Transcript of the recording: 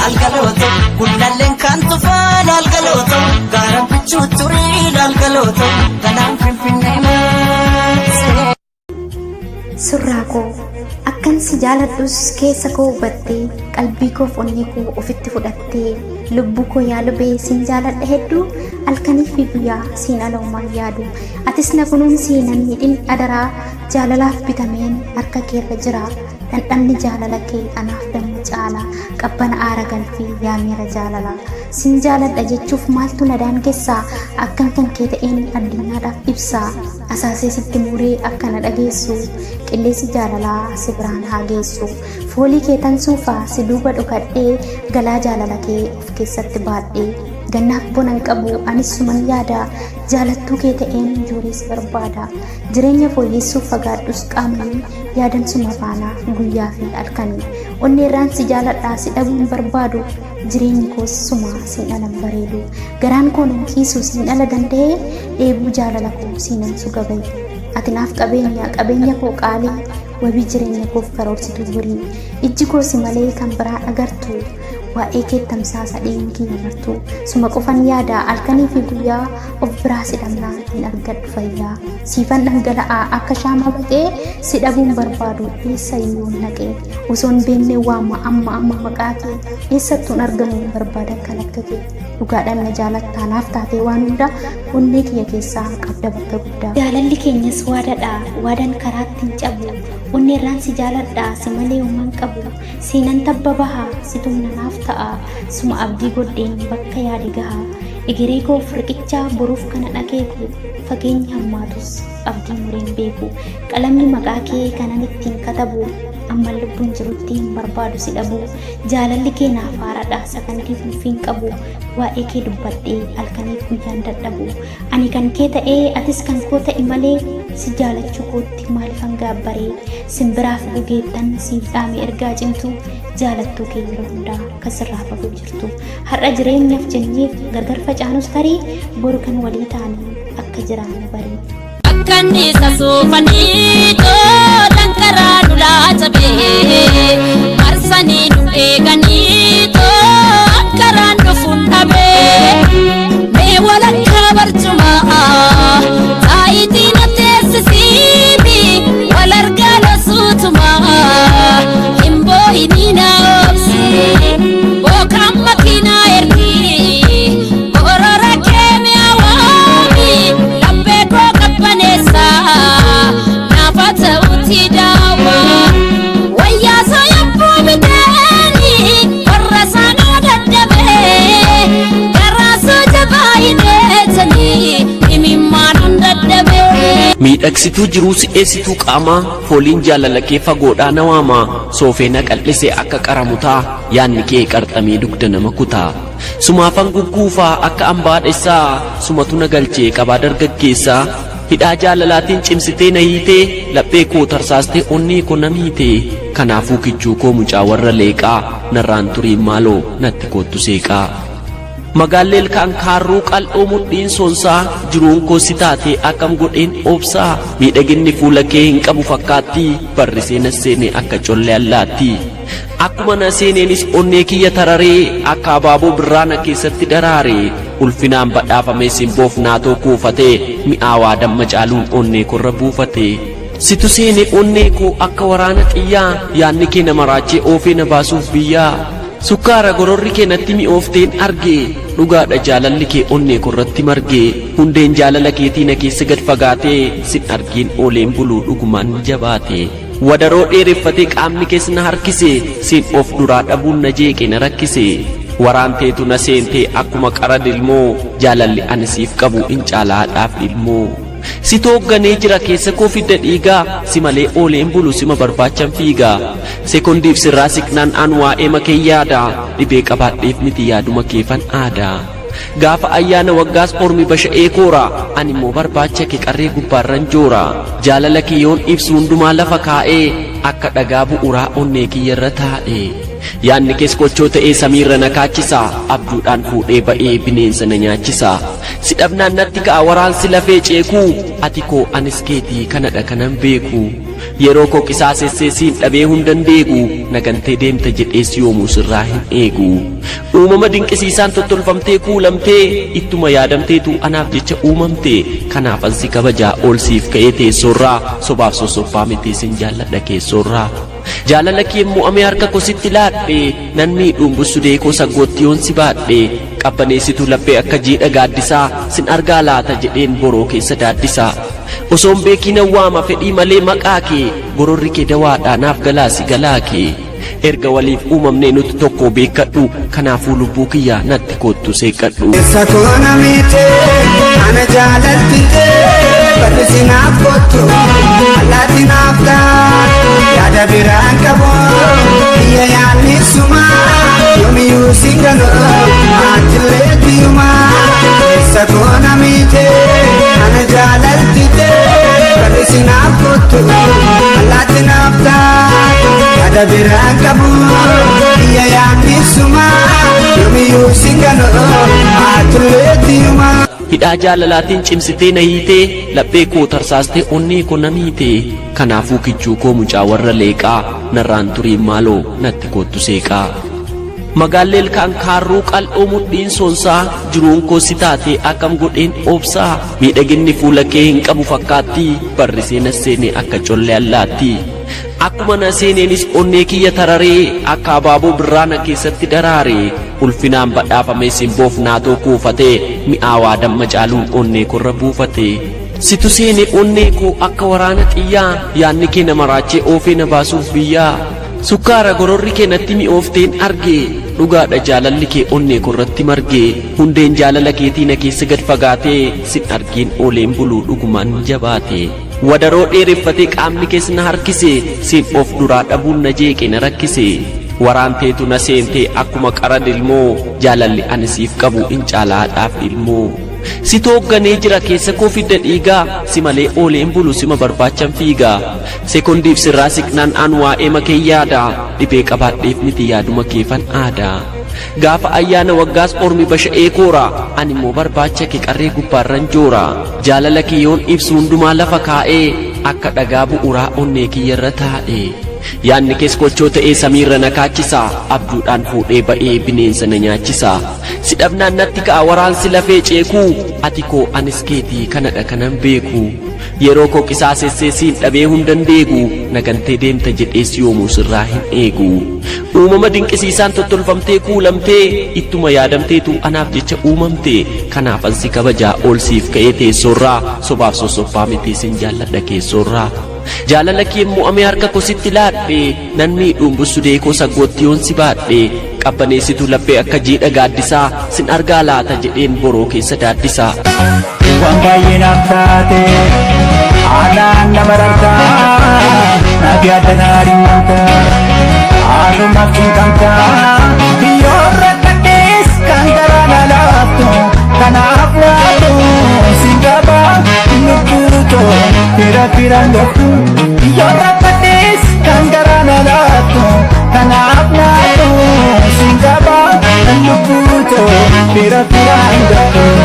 algaloto gullalleen kan tufaan algaloto gaara bichuu turii algaloto ganaan finfinnee maasee. Surraa koo akkan si jaaladhus keessa koo hubattee qalbii koof onnee koo ofitti fudhattee lubbuu koo yaa lubee siin jaaladha hedduu halkanii fi guyyaa siin aloomaan yaadu atis na kunuunsii nan miidhin adaraa jaalalaaf bitameen harka keerra jira dhandhamni jaalala kee anaaf damma caala qabbana aara galfii yaa miira jaalala siin jaaladha jechuuf maaltu na daangessaa akkan kan kee ta'een addunyaadhaaf ibsaa asaasee sitti muree akka na dhageessu qilleensi jaalalaa si biraan haa geessu foolii kee tan suufaa si duuba dhokadhee galaa jaalala kee of keessatti baadhee gannaaf bonan qabu anis suman yaada jaalattuu kee ta'een joorees barbaada jireenya fooyyessuuf fagaadhus qaamanii yaadan suma faana guyyaa fi halkanii onneerraan si jaaladhaa si dhabuun barbaadu jireenyi koos suma siin alan bareedu garaan koo nan ciisu siin ala danda'ee dheebuu jaalala koo siinan sugabai ati naaf qabeenya koo qaalii wabii jireenya koof karoorsitu burii ijji koo si malee kan biraan agartu waa'ee kee tamsaasa dheenkii martu suma qofan yaada halkanii fi guyyaa of biraa si dhabnaa hin argadhu fayyaa siifan dhangala'aa akka shaama baqee si dhabuun barbaadu eessayyuu naqee osoon beennee waama amma maqaa kee eessattuun argamu barbaadan kan akka kee dhugaadhaan na jaalattaa naaf taatee waan hunda onnee kiyya keessaa qabda bakka guddaa jaalalli keenyas waadadhaa waadan karaatti hin cabu onneerraan si jaaladhaa si malee uumaan qabu siinan tabba bahaa situmna naaf ta'a suma abdii godheen bakka yaade gahaa egeree koof riqichaa boruuf kana dhageeku fageenya hammaatus abdii mureen beeku qalamni maqaa kee kanan ittiin katabu amma lubbuun jirutti hin barbaadu si dhabu jaalalli kee naaf haaradha sakandii fulfiin qabu waa'ee kee dubbadhee halkaniif guyyaan dadhabu ani kan kee ta'ee atis kan koo ta'e malee si jaalachuu kootti maalifan gaabbaree simbiraaf dhugeettan siif dhaame ergaa cimtu jaalattuu kee yeroo hundaa kasirraa fagoo jirtu har'a jireenyaaf jenneef gargar facaanus tarii boru kan walii ta'anii akka jiraannu barii. Kanisa soofanii toolan karaa dulaa cabee marsanii nu eeganii toon karaan dhufuun dhabee mee walakkaa barcumaa taayitii na teessisiimi wal argaa lasuutumaa hin boo'inii na obsi bookaan makiinaa ergii gorora kee mi'aawaami labbee koo qabbaneessa naafa ta'uutti daawa wayyaa sooyabbuu biteeni warra saanaa dadhabee garaasoo jabaa hidheetanii himimmaan dadhabee. Miidhagsituu jiruu si'eessituu qaamaa fooliin jaalala kee fagoodhaa na waama soofeena qal'isee akka qaramutaa yaanni kee qarxamee dugda nama kutaa sumaafan gugguufaa akka ambaadhessaa sumatu na galchee qabaa dargaggeessaa hidhaa jaalalaatiin cimsitee na hiitee laphee koo tarsaastee onnee koo nan hiitee kanaafuu kichuu koo mucaa warra leeqaa narraan turii maaloo natti koottu seeqaa. Magaaleel kan kaarruu qal'oo mudhiin soonsaa jiruun koo si taatee akkam godheen obsaa miidhaginni fuula kee hin qabu fakkaatti barrisee na seene akka collee allaatti akkuma na seeneenis onnee kiyya tararee akka abaaboo birraana keessatti daraaree ulfinaan badhaafamee simboof naatoo kuufatee mi'aawaa damma caaluun onnee korra buufatee situ seene onnee koo akka waraana xiyyaa yaanni kee na maraachee oofee na baasuuf biyyaa sukkaara gororri kee natti mi'oofteen argee dhugaadha jaalalli kee onnee korratti margee hundeen jaalala keetii na keessa gad fagaatee sin argiin ooleen buluu dhugumaan jabaate wadaroo dheereffatee qaamni kees na harkise sin of duraa dhabuun na jeeqe na rakkise waraanteetu na seentee akkuma qara dilmoo jaalalli ani siif qabu in caalaadhaaf ilmoo si toogganee jira keessa koo fidda dhiigaa si malee ooleen bulu sima barbaachan fiigaa sekondiif sirraa siqnaan an waa'ee makee yaada dhibee qabaadheef miti yaaduma keefan aadaa gaafa ayyaana waggaas ormi basha'ee koora ani immoo barbaacha kee qarree gubbaarran joora jaalala kee yoon ibsu hundumaa lafa kaa'ee akka dhagaa bu'uuraa onnee kiyyarra taa'ee yaanni kees kochoo ta'ee samiirra na kaachisa abjuudhaan fuudhee ba'ee bineensa na nyaachisa si dhabnaan natti ka'a waraansi lafee ceekuu ati koo anis keetii kanadha kanan beeku yeroo koo qisaasessee siin dhabee hundan deegu nagantee deemta jedhee si yoomuu sirraa hin eegu uumama dinqisiisaan tottolfamtee kuulamtee ittuma yaadamteetu anaaf jecha uumamte kanaaf ansi kabajaa ol siif ka'ee teessoorraa sobaaf sosoffaa miti sin jaalladha keessoorraa jaalala kee mo'amee harka koo sitti laadhe nan miidhuun bussudee koo saggootti yoon si baadhe qabbaneessitu laphee akka jiidha gaaddisaa sin argaa laata jedheen boroo keessa daaddisaa osoon beekiin waama fedhii malee maqaa kee gororri kee dawaadhaa naaf galaasi galaa kee erga waliif uumamnee nuti tokko beekadhu kanaafuu lubbuu kiyyaa natti koottu seeqadhu. Keessa koona miite ana jaalaltite barreessi naaf kottu allaatti naaf ta'a yaada biraan qabu biyya yaadni suma yoomiyyuu singalo aatillee diuma. Keessa koona miite ana jaalaltite barreessi naaf kottu allaatti naaf ta'a yaada biraan qabu biyya yaadni suma yoomiyyuu singalo aatillee diuma. hidhaa jaalalaatiin cimsitee na hiitee laphee koo tarsaastee onnee koo na miite kanaafuu kichuu koo mucaa warra leeqaa narraan turii maaloo natti koottu seeqaa magaaleel kaan kaarruu qal'oo mudhiin soonsaa jiruun koo si taatee akkam godheen oobsaa miidhaginni fuula kee hin qabu fakkaatti barrisee na seene akka collee allaatti akkuma na seeneenis onnee kiyya tararee akka abaaboo birraana keessatti daraaree ulfinaan badhaafamee simboof naatoo kuufatee mi'aawaa damma caaluun onnee korra buufatee situ seene onnee koo akka waraana xiyyaa yaanni kee na maraachee oofee na baasuuf biyyaa sukkaara gororri kee natti mi'oofteen argee dhugaadha jaalalli kee onnee korratti margee hundeen jaalala keetii na keessa gad fagaatee sin argeen ooleen buluu dhugumaan jabaatee wadaroo dheereffatee qaamni kees na harkise siin of duraa dhabuun na jeeqe na rakkise waraanteetu na seentee akkuma qara ilmoo jaalalli ani siif qabu in caalaadhaaf ilmoo si toogganee jira keessa koo fidda dhiigaa si malee ooleen bulu sima barbaachan fiigaa sekondiif sirraa siqnaan aan waa'ee makee yaada dhibee qabaadheef miti yaaduma keefan aadaa gaafa ayyaana waggaas ormi basha'ee koora ani immoo barbaacha kee qarree gubbaarran joora jaalala kee yoon ibsu hundumaa lafa kaa'ee akka dhagaa bu'uuraa onnee kiyyarra taa'ee yaanni kees kochoo ta'ee samiirra na kaachisa abjuudhaan fuudhee ba'ee bineensa na nyaachisa si dhabnaan natti ka'a waraansi lafee ceekuu ati koo anis keetii kanadha kanan beeku yeroo koo qisaasessee siin dhabee hundan deegu nagantee deemta jedhee si yoomuu sirraa hin eegu uumama dinqisiisaan tottolfamtee kuulamtee ittuma yaadamteetu anaaf jecha uumamte kanaaf ansi kabajaa ol siif ka'ee teessoorraa sobaaf sosoffaa miti sin jaalladha keessoorraa jaalala kee mo'amee harka koo sitti laadhe nan miidhuun bussudee koo saggootti yoon si baadhe qabbaneessitu laphee akka jiidha gaaddisaa sin argaa laata jedheen boroo keessa daaddisaa. Waan baay'ee naaf taate aanaan nama rartaa naaf yaadda naarii wanta haalumaaf hin qabdaa biyyoorra kadhees kan garaa na laaftu kanaaf laatu si gabaa lubbuuto fira firaan dhoftu biyyoorra kadhees kan garaa na laaftu kanaaf laatu si gabaa lubbuuto fira firaan dhoftu.